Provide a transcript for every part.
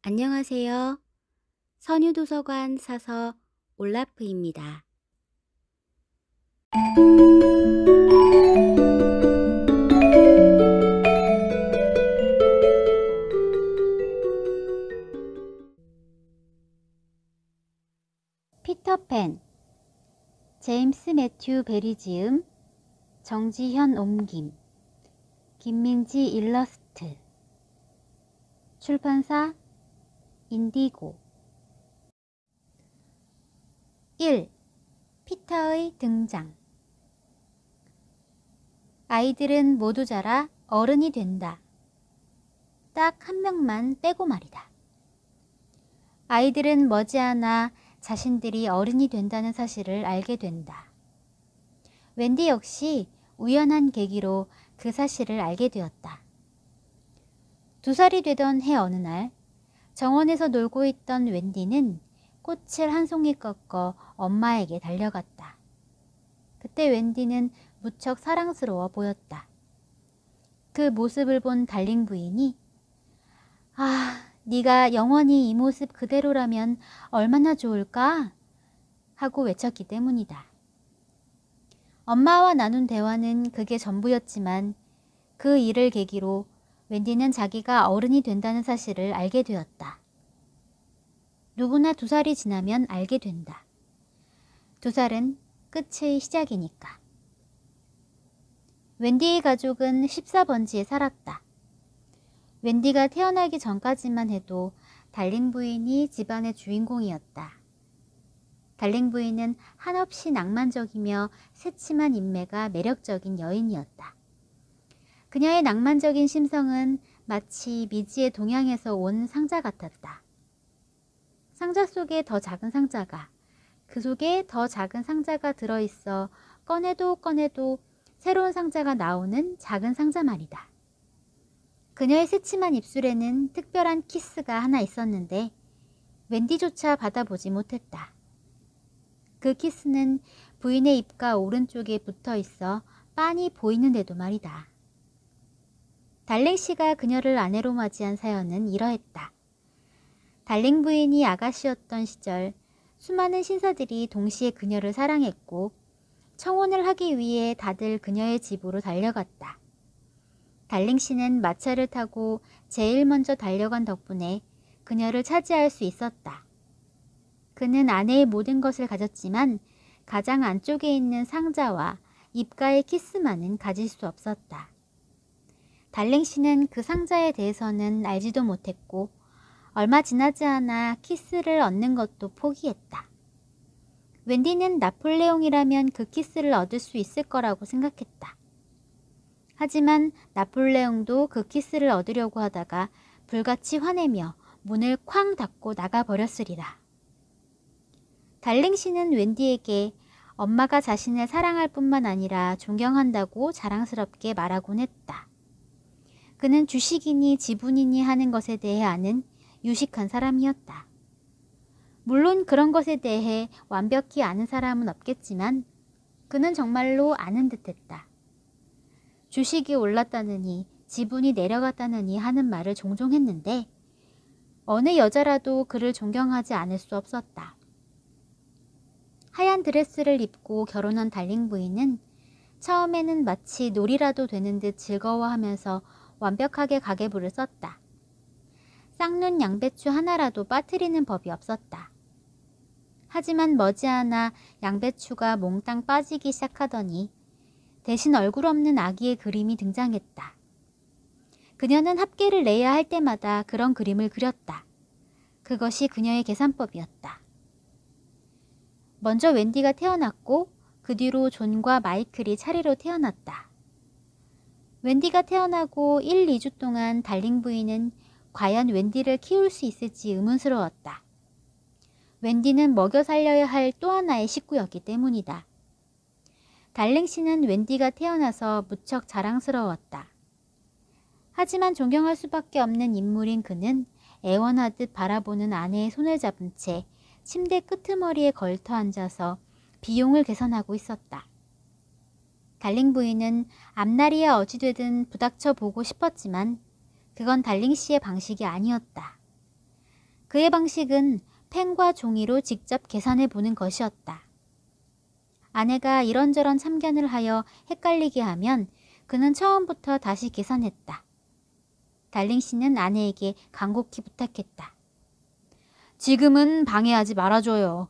안녕하세요. 선유도서관 사서 올라프입니다. 피터팬, 제임스 매튜 베리 지음, 정지현 옮김, 김민지 일러스트, 출판사 인디고. 1. 피터의 등장. 아이들은 모두 자라 어른이 된다. 딱 한 명만 빼고 말이다. 아이들은 머지않아 자신들이 어른이 된다는 사실을 알게 된다. 웬디 역시 우연한 계기로 그 사실을 알게 되었다. 2살이 되던 해 어느 날 정원에서 놀고 있던 웬디는 꽃을 한 송이 꺾어 엄마에게 달려갔다. 그때 웬디는 무척 사랑스러워 보였다. 그 모습을 본 달링 부인이 네가 영원히 이 모습 그대로라면 얼마나 좋을까? 하고 외쳤기 때문이다. 엄마와 나눈 대화는 그게 전부였지만 그 일을 계기로 웬디는 자기가 어른이 된다는 사실을 알게 되었다. 누구나 2살이 지나면 알게 된다. 2살은 끝의 시작이니까. 웬디의 가족은 14번지에 살았다. 웬디가 태어나기 전까지만 해도 달링 부인이 집안의 주인공이었다. 달링 부인은 한없이 낭만적이며 새침한 인매가 매력적인 여인이었다. 그녀의 낭만적인 심성은 마치 미지의 동양에서 온 상자 같았다. 상자 속에 더 작은 상자가, 그 속에 더 작은 상자가 들어있어 꺼내도 새로운 상자가 나오는 작은 상자 말이다. 그녀의 새침한 입술에는 특별한 키스가 하나 있었는데 웬디조차 받아보지 못했다. 그 키스는 부인의 입가 오른쪽에 붙어 있어 빤히 보이는데도 말이다. 달링 씨가 그녀를 아내로 맞이한 사연은 이러했다. 달링 부인이 아가씨였던 시절 수많은 신사들이 동시에 그녀를 사랑했고 청혼을 하기 위해 다들 그녀의 집으로 달려갔다. 달링 씨는 마차를 타고 제일 먼저 달려간 덕분에 그녀를 차지할 수 있었다. 그는 아내의 모든 것을 가졌지만 가장 안쪽에 있는 상자와 입가의 키스만은 가질 수 없었다. 달링 씨는 그 상자에 대해서는 알지도 못했고 얼마 지나지 않아 키스를 얻는 것도 포기했다. 웬디는 나폴레옹이라면 그 키스를 얻을 수 있을 거라고 생각했다. 하지만 나폴레옹도 그 키스를 얻으려고 하다가 불같이 화내며 문을 쾅 닫고 나가버렸으리라. 달링 씨는 웬디에게 엄마가 자신을 사랑할 뿐만 아니라 존경한다고 자랑스럽게 말하곤 했다. 그는 주식이니 지분이니 하는 것에 대해 아는 유식한 사람이었다. 물론 그런 것에 대해 완벽히 아는 사람은 없겠지만 그는 정말로 아는 듯했다. 주식이 올랐다느니 지분이 내려갔다느니 하는 말을 종종 했는데 어느 여자라도 그를 존경하지 않을 수 없었다. 하얀 드레스를 입고 결혼한 달링 부인은 처음에는 마치 놀이라도 되는 듯 즐거워하면서 완벽하게 가계부를 썼다. 쌍눈 양배추 하나라도 빠뜨리는 법이 없었다. 하지만 머지않아 양배추가 몽땅 빠지기 시작하더니 대신 얼굴 없는 아기의 그림이 등장했다. 그녀는 합계를 내야 할 때마다 그런 그림을 그렸다. 그것이 그녀의 계산법이었다. 먼저 웬디가 태어났고 그 뒤로 존과 마이클이 차례로 태어났다. 웬디가 태어나고 1, 2주 동안 달링 부인은 과연 웬디를 키울 수 있을지 의문스러웠다. 웬디는 먹여 살려야 할 또 하나의 식구였기 때문이다. 달링 씨는 웬디가 태어나서 무척 자랑스러웠다. 하지만 존경할 수밖에 없는 인물인 그는 애원하듯 바라보는 아내의 손을 잡은 채 침대 끄트머리에 걸터 앉아서 비용을 계산하고 있었다. 달링 부인은 앞날이야 어찌되든 부닥쳐 보고 싶었지만 그건 달링 씨의 방식이 아니었다. 그의 방식은 펜과 종이로 직접 계산해 보는 것이었다. 아내가 이런저런 참견을 하여 헷갈리게 하면 그는 처음부터 다시 계산했다. 달링 씨는 아내에게 간곡히 부탁했다. 지금은 방해하지 말아줘요.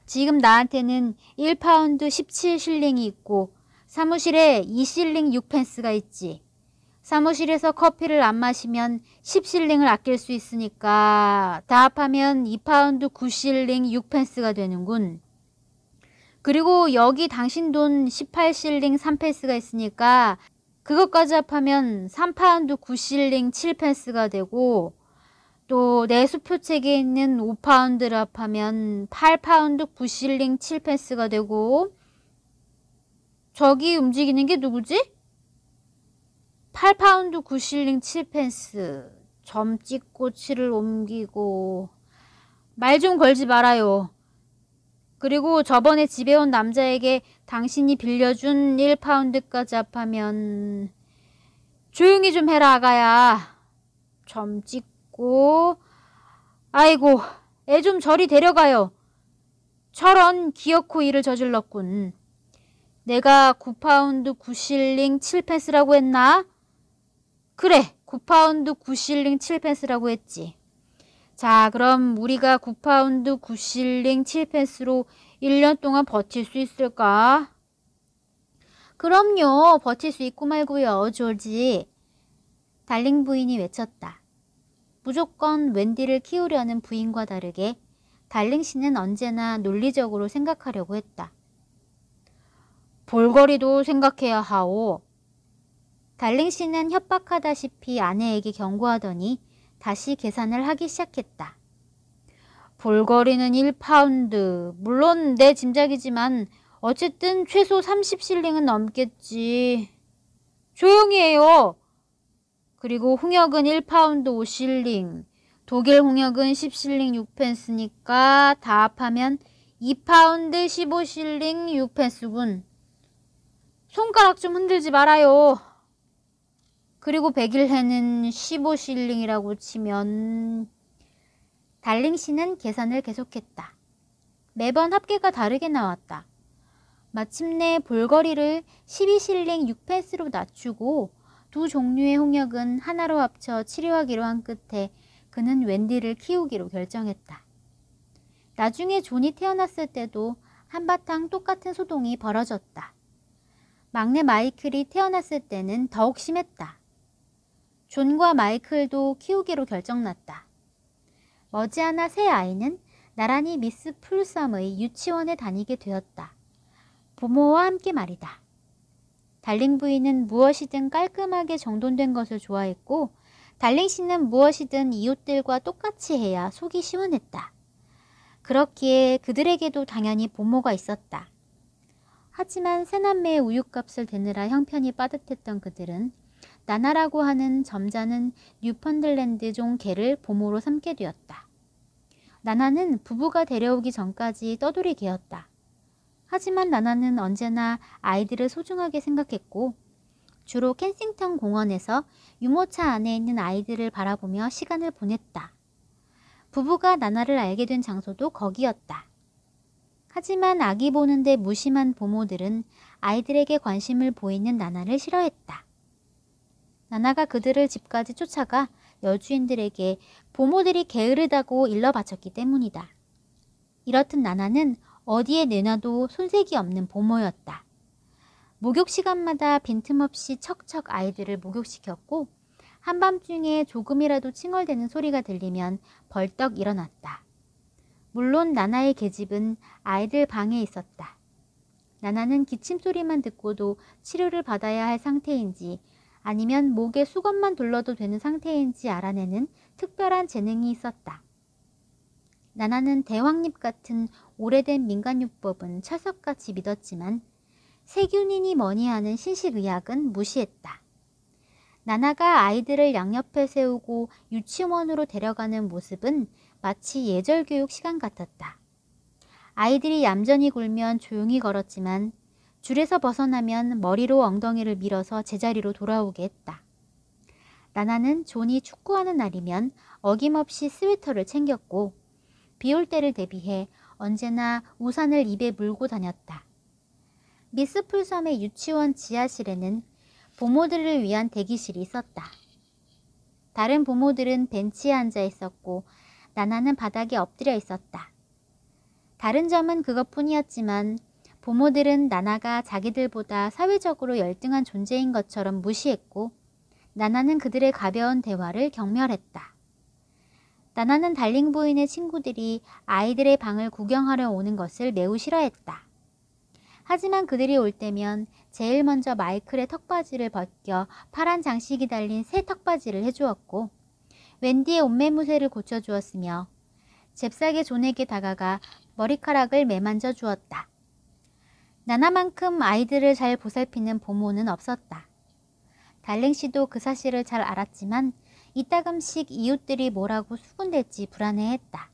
지금 나한테는 1파운드 17실링이 있고 사무실에 2실링 6펜스가 있지. 사무실에서 커피를 안 마시면 10실링을 아낄 수 있으니까 다 합하면 2파운드 9실링 6펜스가 되는군. 그리고 여기 당신 돈 18실링 3펜스가 있으니까 그것까지 합하면 3파운드 9실링 7펜스가 되고 또 내 수표책에 있는 5파운드를 합하면 8파운드 9실링 7펜스가 되고 저기 움직이는 게 누구지? 8파운드 9실링 7펜스. 점 찍고 7을 옮기고. 말 좀 걸지 말아요. 그리고 저번에 집에 온 남자에게 당신이 빌려준 1파운드까지 합하면 조용히 좀 해라 아가야. 점 찍고. 아이고 애 좀 저리 데려가요. 저런 기어코 일을 저질렀군. 내가 9파운드 9실링 7펜스라고 했나? 그래 9파운드 9실링 7펜스라고 했지. 자 그럼 우리가 9파운드 9실링 7펜스로 1년 동안 버틸 수 있을까? 그럼요. 버틸 수 있고 말고요. 조지. 달링 부인이 외쳤다. 무조건 웬디를 키우려는 부인과 다르게 달링 씨는 언제나 논리적으로 생각하려고 했다. 볼거리도 생각해야 하오. 달링 씨는 협박하다시피 아내에게 경고하더니 다시 계산을 하기 시작했다. 볼거리는 1파운드. 물론 내 짐작이지만 어쨌든 최소 30실링은 넘겠지. 조용히 해요. 그리고 홍역은 1파운드 5실링. 독일 홍역은 10실링 6펜스니까 다 합하면 2파운드 15실링 6펜스군. 손가락 좀 흔들지 말아요. 그리고 백일해는 15실링이라고 치면 달링 씨는 계산을 계속했다. 매번 합계가 다르게 나왔다. 마침내 볼거리를 12실링 6펜스로 낮추고 두 종류의 홍역은 하나로 합쳐 치료하기로 한 끝에 그는 웬디를 키우기로 결정했다. 나중에 존이 태어났을 때도 한바탕 똑같은 소동이 벌어졌다. 막내 마이클이 태어났을 때는 더욱 심했다. 존과 마이클도 키우기로 결정났다. 머지않아 새 아이는 나란히 미스 풀섬의 유치원에 다니게 되었다. 부모와 함께 말이다. 달링 부인은 무엇이든 깔끔하게 정돈된 것을 좋아했고 달링 씨는 무엇이든 이웃들과 똑같이 해야 속이 시원했다. 그렇기에 그들에게도 당연히 부모가 있었다. 하지만 새남매의 우유값을 대느라 형편이 빠듯했던 그들은 나나라고 하는 점잖은 뉴펀들랜드종 개를 보모로 삼게 되었다. 나나는 부부가 데려오기 전까지 떠돌이 개였다. 하지만 나나는 언제나 아이들을 소중하게 생각했고 주로 켄싱턴 공원에서 유모차 안에 있는 아이들을 바라보며 시간을 보냈다. 부부가 나나를 알게 된 장소도 거기였다. 하지만 아기 보는데 무심한 부모들은 아이들에게 관심을 보이는 나나를 싫어했다. 나나가 그들을 집까지 쫓아가 여주인들에게 부모들이 게으르다고 일러 바쳤기 때문이다. 이렇듯 나나는 어디에 내놔도 손색이 없는 부모였다. 목욕 시간마다 빈틈없이 척척 아이들을 목욕시켰고 한밤중에 조금이라도 칭얼대는 소리가 들리면 벌떡 일어났다. 물론 나나의 계집은 아이들 방에 있었다. 나나는 기침소리만 듣고도 치료를 받아야 할 상태인지 아니면 목에 수건만 둘러도 되는 상태인지 알아내는 특별한 재능이 있었다. 나나는 대왕잎 같은 오래된 민간요법은 철석같이 믿었지만 세균이니 뭐니 하는 신식의학은 무시했다. 나나가 아이들을 양옆에 세우고 유치원으로 데려가는 모습은 마치 예절교육 시간 같았다. 아이들이 얌전히 굴면 조용히 걸었지만 줄에서 벗어나면 머리로 엉덩이를 밀어서 제자리로 돌아오게 했다. 나나는 존이 축구하는 날이면 어김없이 스웨터를 챙겼고 비 올 때를 대비해 언제나 우산을 입에 물고 다녔다. 미스 풀섬의 유치원 지하실에는 부모들을 위한 대기실이 있었다. 다른 부모들은 벤치에 앉아 있었고 나나는 바닥에 엎드려 있었다. 다른 점은 그것뿐이었지만 부모들은 나나가 자기들보다 사회적으로 열등한 존재인 것처럼 무시했고 나나는 그들의 가벼운 대화를 경멸했다. 나나는 달링 부인의 친구들이 아이들의 방을 구경하러 오는 것을 매우 싫어했다. 하지만 그들이 올 때면 제일 먼저 마이클의 턱바지를 벗겨 파란 장식이 달린 새 턱바지를 해주었고 웬디의 옷매무새를 고쳐주었으며 잽싸게 존에게 다가가 머리카락을 매만져 주었다. 나나만큼 아이들을 잘 보살피는 부모는 없었다. 달링 씨도 그 사실을 잘 알았지만 이따금씩 이웃들이 뭐라고 수군댈지 불안해했다.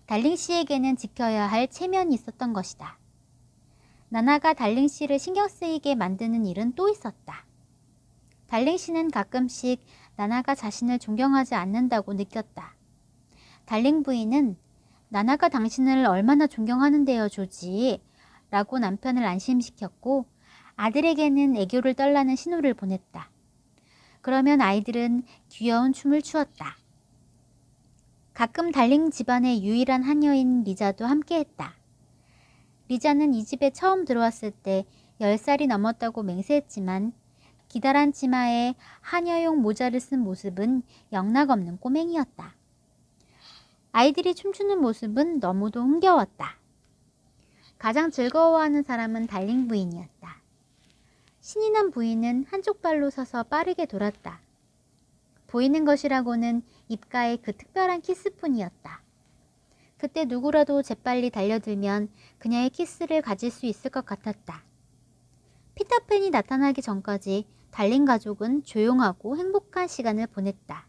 달링 씨에게는 지켜야 할 체면이 있었던 것이다. 나나가 달링 씨를 신경 쓰이게 만드는 일은 또 있었다. 달링 씨는 가끔씩 나나가 자신을 존경하지 않는다고 느꼈다. 달링 부인은 나나가 당신을 얼마나 존경하는데요, 조지 라고 남편을 안심시켰고 아들에게는 애교를 떨라는 신호를 보냈다. 그러면 아이들은 귀여운 춤을 추었다. 가끔 달링 집안의 유일한 하녀인 리자도 함께했다. 리자는 이 집에 처음 들어왔을 때 10살이 넘었다고 맹세했지만 기다란 치마에 하녀용 모자를 쓴 모습은 영락없는 꼬맹이였다. 아이들이 춤추는 모습은 너무도 흥겨웠다. 가장 즐거워하는 사람은 달링 부인이었다. 신이 난 부인은 한쪽 발로 서서 빠르게 돌았다. 보이는 것이라고는 입가의 그 특별한 키스뿐이었다. 그때 누구라도 재빨리 달려들면 그녀의 키스를 가질 수 있을 것 같았다. 피터팬이 나타나기 전까지 달링 가족은 조용하고 행복한 시간을 보냈다.